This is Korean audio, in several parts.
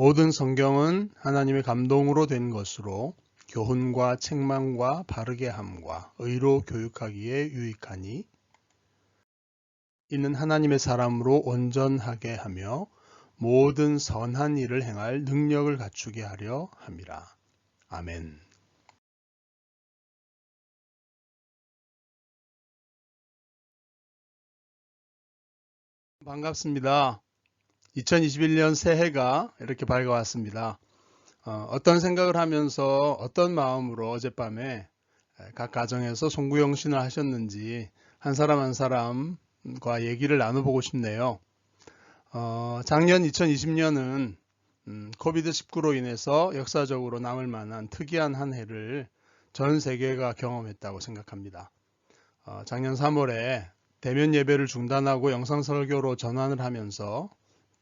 모든 성경은 하나님의 감동으로 된 것으로 교훈과 책망과 바르게 함과 의로 교육하기에 유익하니 이는 하나님의 사람으로 온전하게 하며 모든 선한 일을 행할 능력을 갖추게 하려 함이라. 아멘. 반갑습니다. 2021년 새해가 이렇게 밝아왔습니다. 어떤 생각을 하면서 어떤 마음으로 어젯밤에 각 가정에서 송구영신을 하셨는지 한 사람 한 사람과 얘기를 나눠보고 싶네요. 작년 2020년은 코비드-19로 인해서 역사적으로 남을 만한 특이한 한 해를 전 세계가 경험했다고 생각합니다. 작년 3월에 대면 예배를 중단하고 영상 설교로 전환을 하면서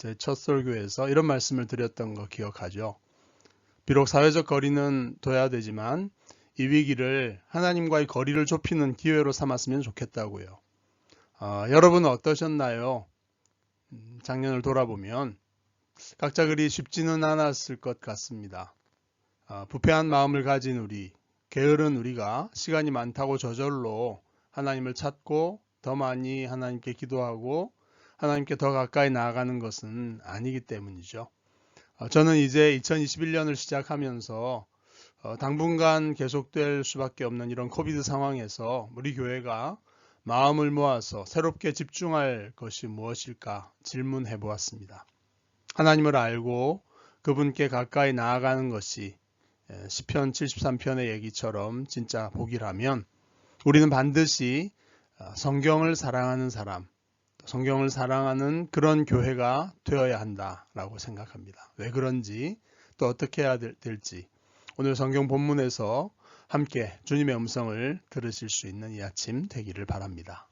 제 첫 설교에서 이런 말씀을 드렸던 거 기억하죠. 비록 사회적 거리는 둬야 되지만 이 위기를 하나님과의 거리를 좁히는 기회로 삼았으면 좋겠다고요. 여러분은 어떠셨나요? 작년을 돌아보면 각자 그리 쉽지는 않았을 것 같습니다. 부패한 마음을 가진 우리, 게으른 우리가 시간이 많다고 저절로 하나님을 찾고 더 많이 하나님께 기도하고 하나님께 더 가까이 나아가는 것은 아니기 때문이죠. 저는 이제 2021년을 시작하면서 당분간 계속될 수밖에 없는 이런 코비드 상황에서 우리 교회가 마음을 모아서 새롭게 집중할 것이 무엇일까 질문해 보았습니다. 하나님을 알고 그분께 가까이 나아가는 것이 시편 73편의 얘기처럼 진짜 복이라면 우리는 반드시 성경을 사랑하는 사람, 성경을 사랑하는 그런 교회가 되어야 한다라고 생각합니다. 왜 그런지 또 어떻게 해야 될지 오늘 성경 본문에서 함께 주님의 음성을 들으실 수 있는 이 아침 되기를 바랍니다.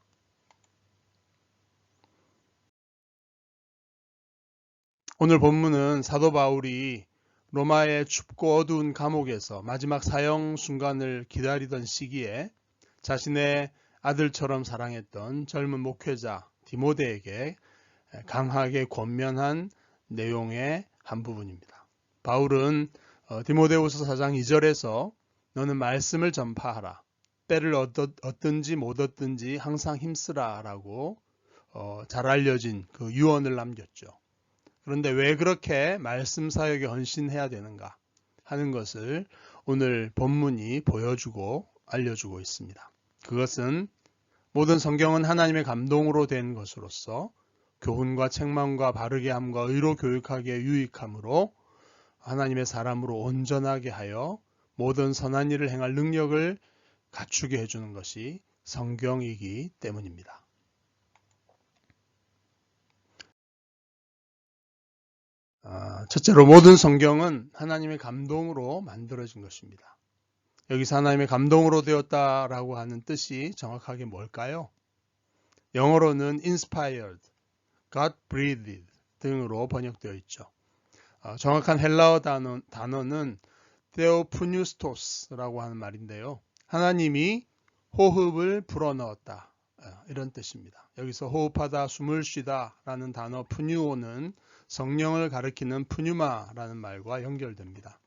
오늘 본문은 사도 바울이 로마의 춥고 어두운 감옥에서 마지막 사형 순간을 기다리던 시기에 자신의 아들처럼 사랑했던 젊은 목회자 디모데에게 강하게 권면한 내용의 한 부분입니다. 바울은 디모데후서 4장 2절에서 너는 말씀을 전파하라. 때를 얻든지 못 얻든지 항상 힘쓰라 라고 잘 알려진 그 유언을 남겼죠. 그런데 왜 그렇게 말씀 사역에 헌신해야 되는가 하는 것을 오늘 본문이 보여주고 알려주고 있습니다. 그것은 모든 성경은 하나님의 감동으로 된 것으로서 교훈과 책망과 바르게 함과 의로 교육하기에 유익함으로 하나님의 사람으로 온전하게 하여 모든 선한 일을 행할 능력을 갖추게 해주는 것이 성경이기 때문입니다. 첫째로 모든 성경은 하나님의 감동으로 만들어진 것입니다. 여기서 하나님의 감동으로 되었다라고 하는 뜻이 정확하게 뭘까요? 영어로는 inspired, God breathed 등으로 번역되어 있죠. 정확한 헬라어 단어는 theopneustos라고 하는 말인데요. 하나님이 호흡을 불어넣었다. 이런 뜻입니다. 여기서 호흡하다, 숨을 쉬다 라는 단어 푸뉴오는 성령을 가리키는 푸뉴마라는 말과 연결됩니다.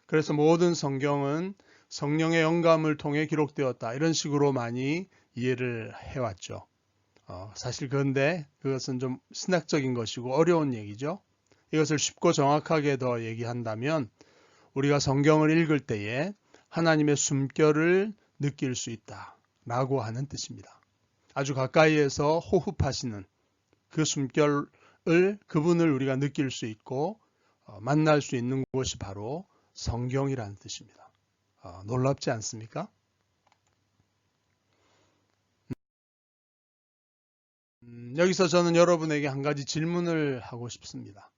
그래서 모든 성경은 성령의 영감을 통해 기록되었다. 이런 식으로 많이 이해를 해왔죠. 사실 그런데 그것은 좀 신학적인 것이고 어려운 얘기죠. 이것을 쉽고 정확하게 더 얘기한다면 우리가 성경을 읽을 때에 하나님의 숨결을 느낄 수 있다라고 하는 뜻입니다. 아주 가까이에서 호흡하시는 그 숨결을 그분을 우리가 느낄 수 있고 만날 수 있는 곳이 바로 성경이라는 뜻입니다. 놀랍지 않습니까? 여기서 저는 여러분에게 한 가지 질문을 하고 싶습니다.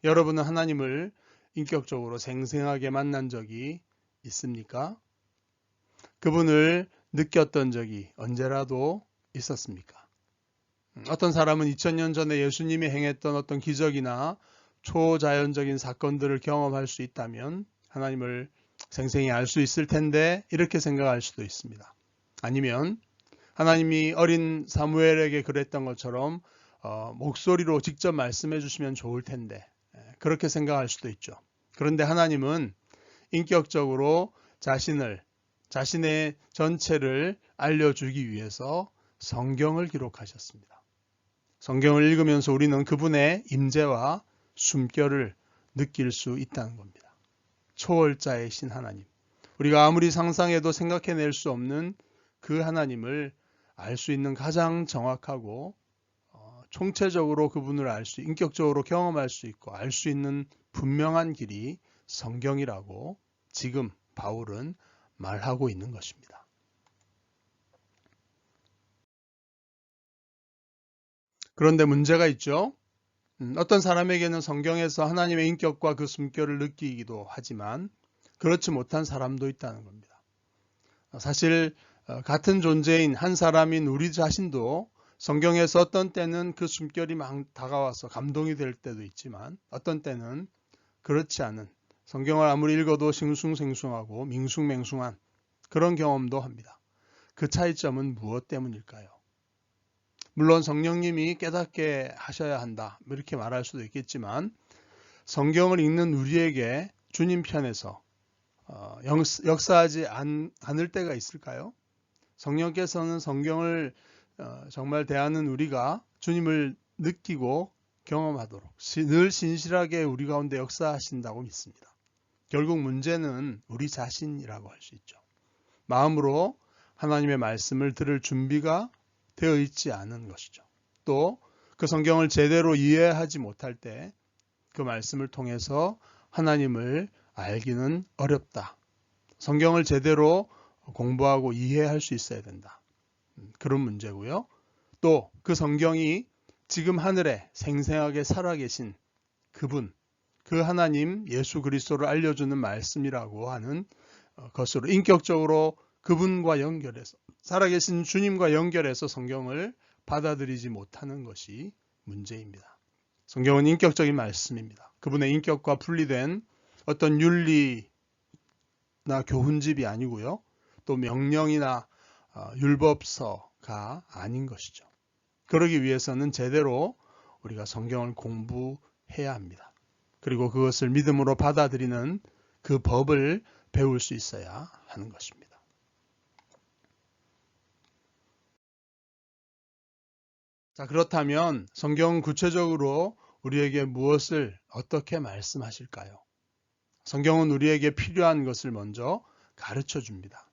여러분은 하나님을 인격적으로 생생하게 만난 적이 있습니까? 그분을 느꼈던 적이 언제라도 있었습니까? 어떤 사람은 2000년 전에 예수님이 행했던 어떤 기적이나 초자연적인 사건들을 경험할 수 있다면 하나님을 생생히 알 수 있을 텐데 이렇게 생각할 수도 있습니다. 아니면 하나님이 어린 사무엘에게 그랬던 것처럼 목소리로 직접 말씀해 주시면 좋을 텐데 그렇게 생각할 수도 있죠. 그런데 하나님은 인격적으로 자신의 전체를 알려주기 위해서 성경을 기록하셨습니다. 성경을 읽으면서 우리는 그분의 임재와 숨결을 느낄 수 있다는 겁니다. 초월자이신 하나님. 우리가 아무리 상상해도 생각해낼 수 없는 그 하나님을 알 수 있는 가장 정확하고 총체적으로 그분을 인격적으로 경험할 수 있고 알 수 있는 분명한 길이 성경이라고 지금 바울은 말하고 있는 것입니다. 그런데 문제가 있죠. 어떤 사람에게는 성경에서 하나님의 인격과 그 숨결을 느끼기도 하지만 그렇지 못한 사람도 있다는 겁니다. 사실 같은 존재인 한 사람인 우리 자신도 성경에서 어떤 때는 그 숨결이 막 다가와서 감동이 될 때도 있지만 어떤 때는 그렇지 않은 성경을 아무리 읽어도 싱숭생숭하고 밍숭맹숭한 그런 경험도 합니다. 그 차이점은 무엇 때문일까요? 물론 성령님이 깨닫게 하셔야 한다 이렇게 말할 수도 있겠지만 성경을 읽는 우리에게 주님 편에서 역사하지 않을 때가 있을까요? 성령께서는 성경을 정말 대하는 우리가 주님을 느끼고 경험하도록 늘 신실하게 우리 가운데 역사하신다고 믿습니다. 결국 문제는 우리 자신이라고 할 수 있죠. 마음으로 하나님의 말씀을 들을 준비가 되어 있지 않은 것이죠. 또 그 성경을 제대로 이해하지 못할 때 그 말씀을 통해서 하나님을 알기는 어렵다. 성경을 제대로 공부하고 이해할 수 있어야 된다. 그런 문제고요. 또 그 성경이 지금 하늘에 생생하게 살아계신 그분, 그 하나님 예수 그리스도를 알려주는 말씀이라고 하는 것으로 인격적으로 그분과 연결해서 살아계신 주님과 연결해서 성경을 받아들이지 못하는 것이 문제입니다. 성경은 인격적인 말씀입니다. 그분의 인격과 분리된 어떤 윤리나 교훈집이 아니고요. 또 명령이나 율법서가 아닌 것이죠. 그러기 위해서는 제대로 우리가 성경을 공부해야 합니다. 그리고 그것을 믿음으로 받아들이는 그 법을 배울 수 있어야 하는 것입니다. 자, 그렇다면 성경은 구체적으로 우리에게 무엇을 어떻게 말씀하실까요? 성경은 우리에게 필요한 것을 먼저 가르쳐 줍니다.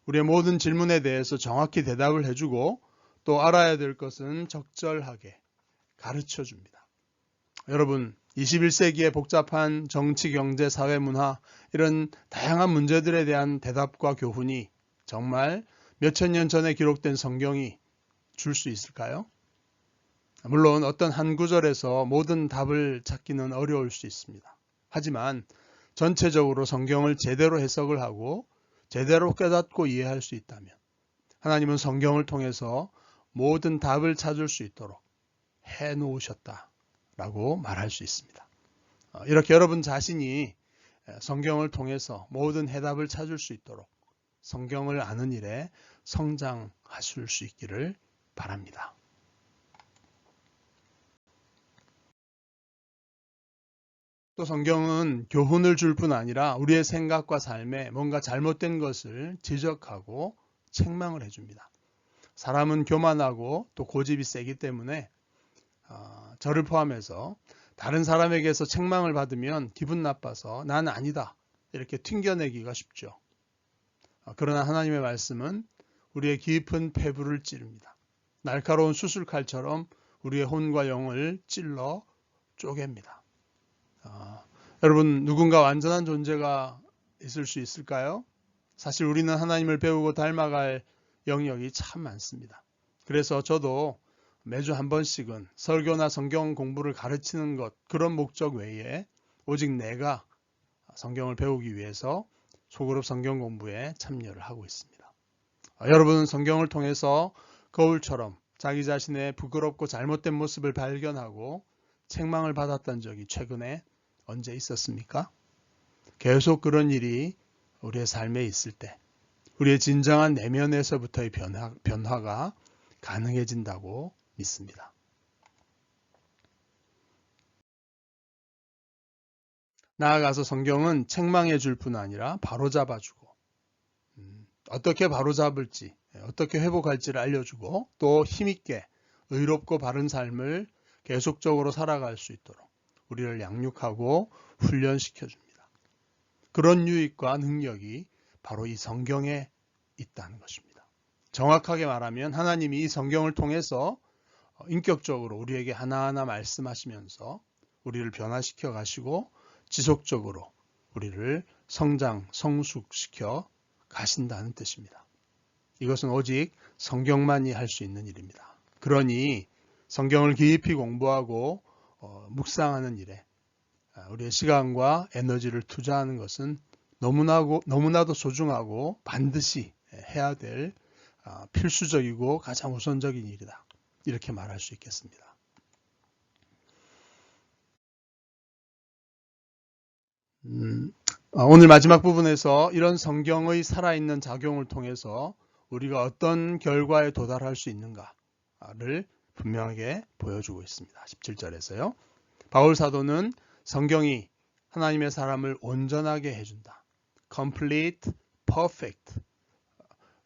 우리의 모든 질문에 대해서 정확히 대답을 해주고 또 알아야 될 것은 적절하게 가르쳐 줍니다. 여러분, 21세기의 복잡한 정치, 경제, 사회, 문화 이런 다양한 문제들에 대한 대답과 교훈이 정말 몇천 년 전에 기록된 성경이 줄 수 있을까요? 물론 어떤 한 구절에서 모든 답을 찾기는 어려울 수 있습니다. 하지만 전체적으로 성경을 제대로 해석을 하고 제대로 깨닫고 이해할 수 있다면 하나님은 성경을 통해서 모든 답을 찾을 수 있도록 해놓으셨다라고 말할 수 있습니다. 이렇게 여러분 자신이 성경을 통해서 모든 해답을 찾을 수 있도록 성경을 아는 일에 성장하실 수 있기를 바랍니다. 또 성경은 교훈을 줄 뿐 아니라 우리의 생각과 삶에 뭔가 잘못된 것을 지적하고 책망을 해줍니다. 사람은 교만하고 또 고집이 세기 때문에 저를 포함해서 다른 사람에게서 책망을 받으면 기분 나빠서 난 아니다 이렇게 튕겨내기가 쉽죠. 그러나 하나님의 말씀은 우리의 깊은 폐부를 찌릅니다. 날카로운 수술칼처럼 우리의 혼과 영을 찔러 쪼갭니다. 여러분, 누군가 완전한 존재가 있을 수 있을까요? 사실 우리는 하나님을 배우고 닮아갈 영역이 참 많습니다. 그래서 저도 매주 한 번씩은 설교나 성경 공부를 가르치는 것, 그런 목적 외에 오직 내가 성경을 배우기 위해서 소그룹 성경 공부에 참여를 하고 있습니다. 여러분은 성경을 통해서 거울처럼 자기 자신의 부끄럽고 잘못된 모습을 발견하고 책망을 받았던 적이 최근에 언제 있었습니까? 계속 그런 일이 우리의 삶에 있을 때 우리의 진정한 내면에서부터의 변화가 가능해진다고 믿습니다. 나아가서 성경은 책망해 줄 뿐 아니라 바로잡아주고 어떻게 바로잡을지 어떻게 회복할지를 알려주고 또 힘있게 의롭고 바른 삶을 계속적으로 살아갈 수 있도록 우리를 양육하고 훈련시켜 줍니다. 그런 유익과 능력이 바로 이 성경에 있다는 것입니다. 정확하게 말하면 하나님이 이 성경을 통해서 인격적으로 우리에게 하나하나 말씀하시면서 우리를 변화시켜 가시고 지속적으로 우리를 성장, 성숙시켜 가신다는 뜻입니다. 이것은 오직 성경만이 할 수 있는 일입니다. 그러니 성경을 깊이 공부하고 묵상하는 일에 우리의 시간과 에너지를 투자하는 것은 너무나도 소중하고 반드시 해야 될 필수적이고 가장 우선적인 일이다. 이렇게 말할 수 있겠습니다. 오늘 마지막 부분에서 이런 성경의 살아있는 작용을 통해서 우리가 어떤 결과에 도달할 수 있는가를 분명하게 보여주고 있습니다. 17절에서요. 바울 사도는 성경이 하나님의 사람을 온전하게 해준다. complete, perfect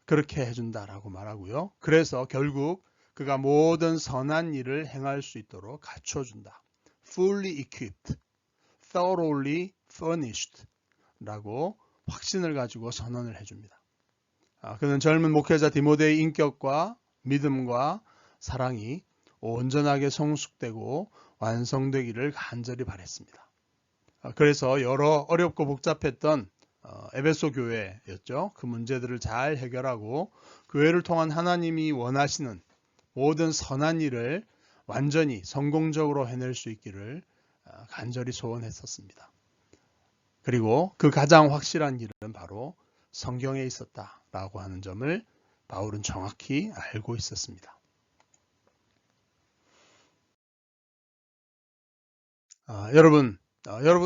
그렇게 해준다라고 말하고요. 그래서 결국 그가 모든 선한 일을 행할 수 있도록 갖춰준다. fully equipped, thoroughly furnished 라고 확신을 가지고 선언을 해줍니다. 그는 젊은 목회자 디모데의 인격과 믿음과 사랑이 온전하게 성숙되고 완성되기를 간절히 바랬습니다. 그래서 여러 어렵고 복잡했던 에베소 교회였죠. 그 문제들을 잘 해결하고 교회를 통한 하나님이 원하시는 모든 선한 일을 완전히 성공적으로 해낼 수 있기를 간절히 소원했었습니다. 그리고 그 가장 확실한 길은 바로 성경에 있었다라고 하는 점을 바울은 정확히 알고 있었습니다. 여러분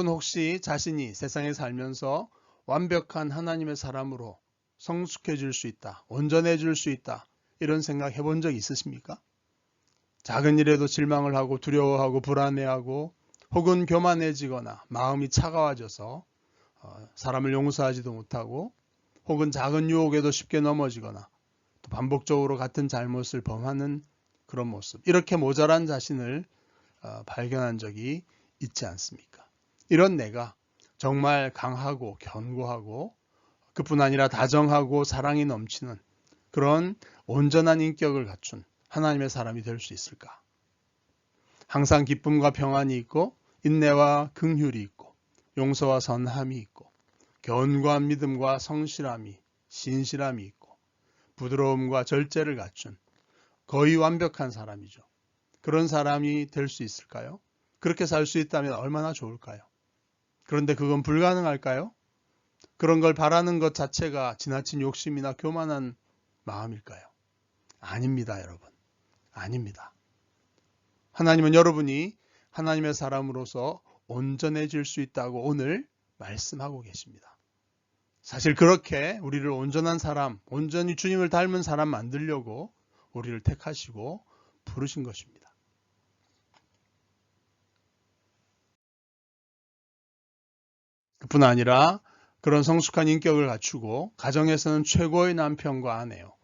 혹시 자신이 세상에 살면서 완벽한 하나님의 사람으로 성숙해질 수 있다, 온전해질 수 있다 이런 생각 해본 적 있으십니까? 작은 일에도 질망을 하고 두려워하고 불안해하고 혹은 교만해지거나 마음이 차가워져서 사람을 용서하지도 못하고 혹은 작은 유혹에도 쉽게 넘어지거나 또 반복적으로 같은 잘못을 범하는 그런 모습, 이렇게 모자란 자신을 발견한 적이 있지 않습니까? 이런 내가 정말 강하고 견고하고 그뿐 아니라 다정하고 사랑이 넘치는 그런 온전한 인격을 갖춘 하나님의 사람이 될 수 있을까? 항상 기쁨과 평안이 있고 인내와 긍휼이 있고 용서와 선함이 있고 견고한 믿음과 성실함이 신실함이 있고 부드러움과 절제를 갖춘 거의 완벽한 사람이죠. 그런 사람이 될 수 있을까요? 그렇게 살 수 있다면 얼마나 좋을까요? 그런데 그건 불가능할까요? 그런 걸 바라는 것 자체가 지나친 욕심이나 교만한 마음일까요? 아닙니다, 여러분. 아닙니다. 하나님은 여러분이 하나님의 사람으로서 온전해질 수 있다고 오늘 말씀하고 계십니다. 사실 그렇게 우리를 온전한 사람, 온전히 주님을 닮은 사람 만들려고 우리를 택하시고 부르신 것입니다. 그뿐 아니라 그런 성숙한 인격을 갖추고 가정에서는 최고의 남편과 아내요,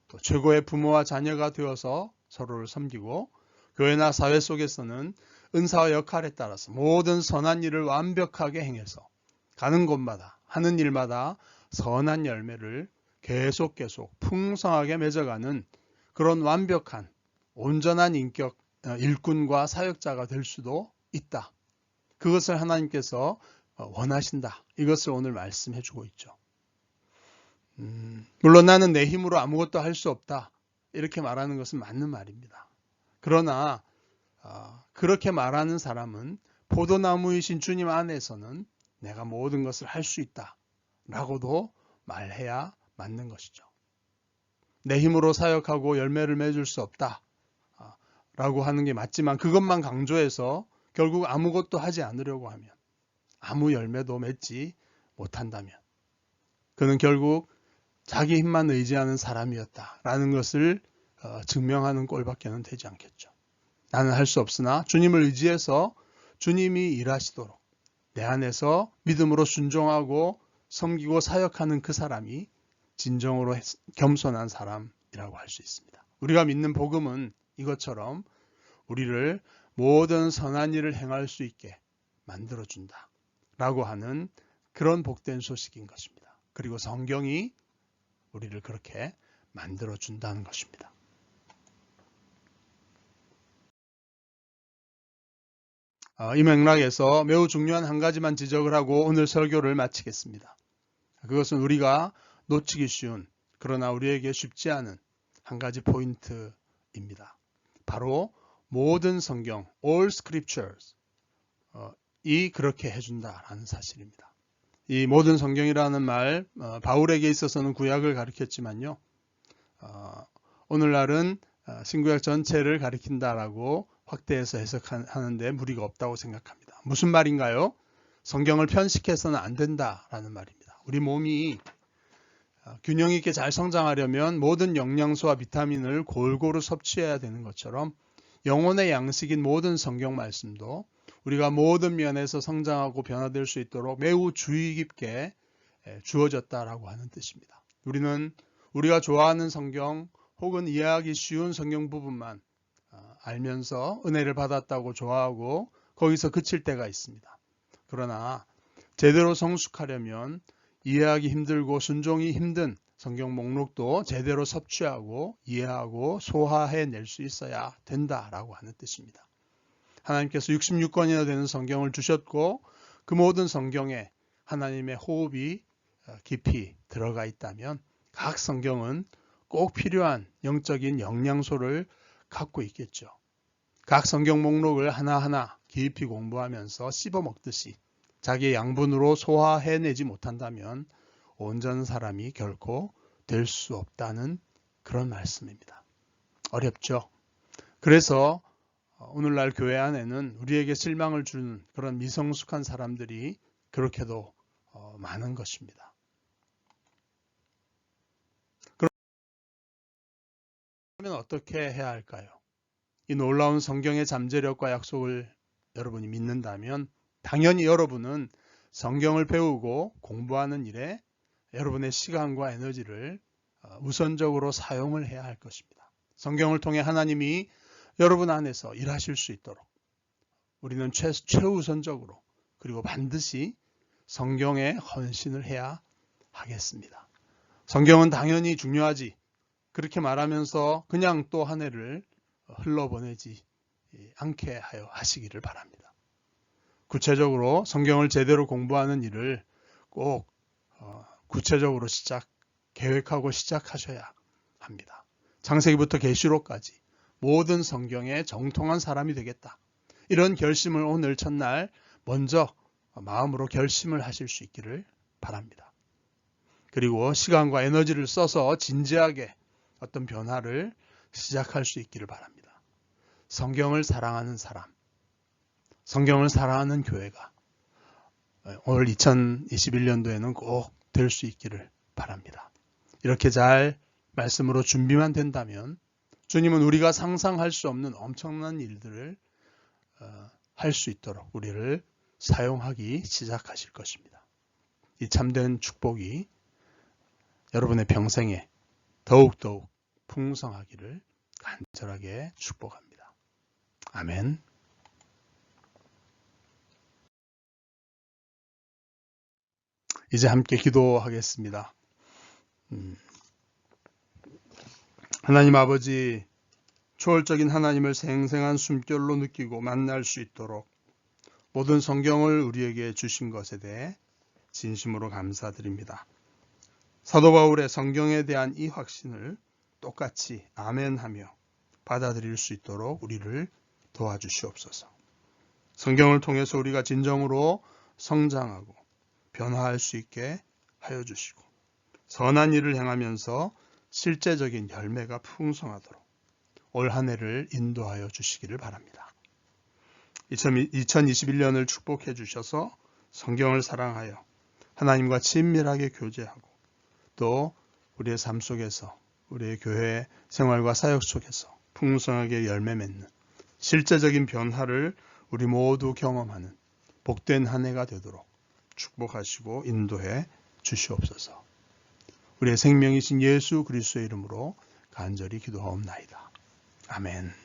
또 최고의 부모와 자녀가 되어서 서로를 섬기고 교회나 사회 속에서는 은사와 역할에 따라서 모든 선한 일을 완벽하게 행해서 가는 곳마다 하는 일마다 선한 열매를 계속 풍성하게 맺어가는 그런 완벽한 온전한 인격 일꾼과 사역자가 될 수도 있다. 그것을 하나님께서 원하신다. 이것을 오늘 말씀해 주고 있죠. 물론 나는 내 힘으로 아무것도 할 수 없다. 이렇게 말하는 것은 맞는 말입니다. 그러나 그렇게 말하는 사람은 포도나무이신 주님 안에서는 내가 모든 것을 할 수 있다 라고도 말해야 맞는 것이죠. 내 힘으로 사역하고 열매를 맺을 수 없다 라고 하는 게 맞지만 그것만 강조해서 결국 아무것도 하지 않으려고 하면 아무 열매도 맺지 못한다면 그는 결국 자기 힘만 의지하는 사람이었다라는 것을 증명하는 꼴밖에는 되지 않겠죠. 나는 할 수 없으나 주님을 의지해서 주님이 일하시도록 내 안에서 믿음으로 순종하고 섬기고 사역하는 그 사람이 진정으로 겸손한 사람이라고 할 수 있습니다. 우리가 믿는 복음은 이것처럼 우리를 모든 선한 일을 행할 수 있게 만들어준다 라고 하는 그런 복된 소식인 것입니다. 그리고 성경이 우리를 그렇게 만들어준다는 것입니다. 이 맥락에서 매우 중요한 한 가지만 지적을 하고 오늘 설교를 마치겠습니다. 그것은 우리가 놓치기 쉬운 그러나 우리에게 쉽지 않은 한 가지 포인트입니다. 바로 모든 성경, all scriptures 이 그렇게 해준다라는 사실입니다. 이 모든 성경이라는 말 바울에게 있어서는 구약을 가리켰지만요. 오늘날은 신구약 전체를 가리킨다라고 확대해서 해석하는데 무리가 없다고 생각합니다. 무슨 말인가요? 성경을 편식해서는 안 된다라는 말입니다. 우리 몸이 균형 있게 잘 성장하려면 모든 영양소와 비타민을 골고루 섭취해야 되는 것처럼 영혼의 양식인 모든 성경 말씀도 우리가 모든 면에서 성장하고 변화될 수 있도록 매우 주의 깊게 주어졌다라고 하는 뜻입니다. 우리는 우리가 좋아하는 성경 혹은 이해하기 쉬운 성경 부분만 알면서 은혜를 받았다고 좋아하고 거기서 그칠 때가 있습니다. 그러나 제대로 성숙하려면 이해하기 힘들고 순종이 힘든 성경 목록도 제대로 섭취하고 이해하고 소화해낼 수 있어야 된다라고 하는 뜻입니다. 하나님께서 66권이나 되는 성경을 주셨고 그 모든 성경에 하나님의 호흡이 깊이 들어가 있다면 각 성경은 꼭 필요한 영적인 영양소를 갖고 있겠죠. 각 성경 목록을 하나하나 깊이 공부하면서 씹어먹듯이 자기의 양분으로 소화해내지 못한다면 온전한 사람이 결코 될 수 없다는 그런 말씀입니다. 어렵죠? 그래서 오늘날 교회 안에는 우리에게 실망을 주는 그런 미성숙한 사람들이 그렇게도 많은 것입니다. 그러면 어떻게 해야 할까요? 이 놀라운 성경의 잠재력과 약속을 여러분이 믿는다면 당연히 여러분은 성경을 배우고 공부하는 일에 여러분의 시간과 에너지를 우선적으로 사용을 해야 할 것입니다. 성경을 통해 하나님이 여러분 안에서 일하실 수 있도록 우리는 최우선적으로 그리고 반드시 성경에 헌신을 해야 하겠습니다. 성경은 당연히 중요하지 그렇게 말하면서 그냥 또 한 해를 흘러보내지 않게 하여 하시기를 바랍니다. 구체적으로 성경을 제대로 공부하는 일을 꼭 구체적으로 계획하고 시작하셔야 합니다. 창세기부터 계시록까지 모든 성경에 정통한 사람이 되겠다. 이런 결심을 오늘 첫날 먼저 마음으로 결심을 하실 수 있기를 바랍니다. 그리고 시간과 에너지를 써서 진지하게 어떤 변화를 시작할 수 있기를 바랍니다. 성경을 사랑하는 사람, 성경을 사랑하는 교회가 올 2021년도에는 꼭 될 수 있기를 바랍니다. 이렇게 잘 말씀으로 준비만 된다면 주님은 우리가 상상할 수 없는 엄청난 일들을 할 수 있도록 우리를 사용하기 시작하실 것입니다. 이 참된 축복이 여러분의 평생에 더욱더욱 풍성하기를 간절하게 축복합니다. 아멘. 이제 함께 기도하겠습니다. 하나님 아버지, 초월적인 하나님을 생생한 숨결로 느끼고 만날 수 있도록 모든 성경을 우리에게 주신 것에 대해 진심으로 감사드립니다. 사도 바울의 성경에 대한 이 확신을 똑같이 아멘하며 받아들일 수 있도록 우리를 도와주시옵소서. 성경을 통해서 우리가 진정으로 성장하고 변화할 수 있게 하여 주시고 선한 일을 행하면서 실제적인 열매가 풍성하도록 올 한 해를 인도하여 주시기를 바랍니다. 2021년을 축복해 주셔서 성경을 사랑하여 하나님과 친밀하게 교제하고 또 우리의 삶 속에서 우리의 교회 생활과 사역 속에서 풍성하게 열매 맺는 실제적인 변화를 우리 모두 경험하는 복된 한 해가 되도록 축복하시고 인도해 주시옵소서. 우리의 생명이신 예수 그리스도의 이름으로 간절히 기도하옵나이다. 아멘.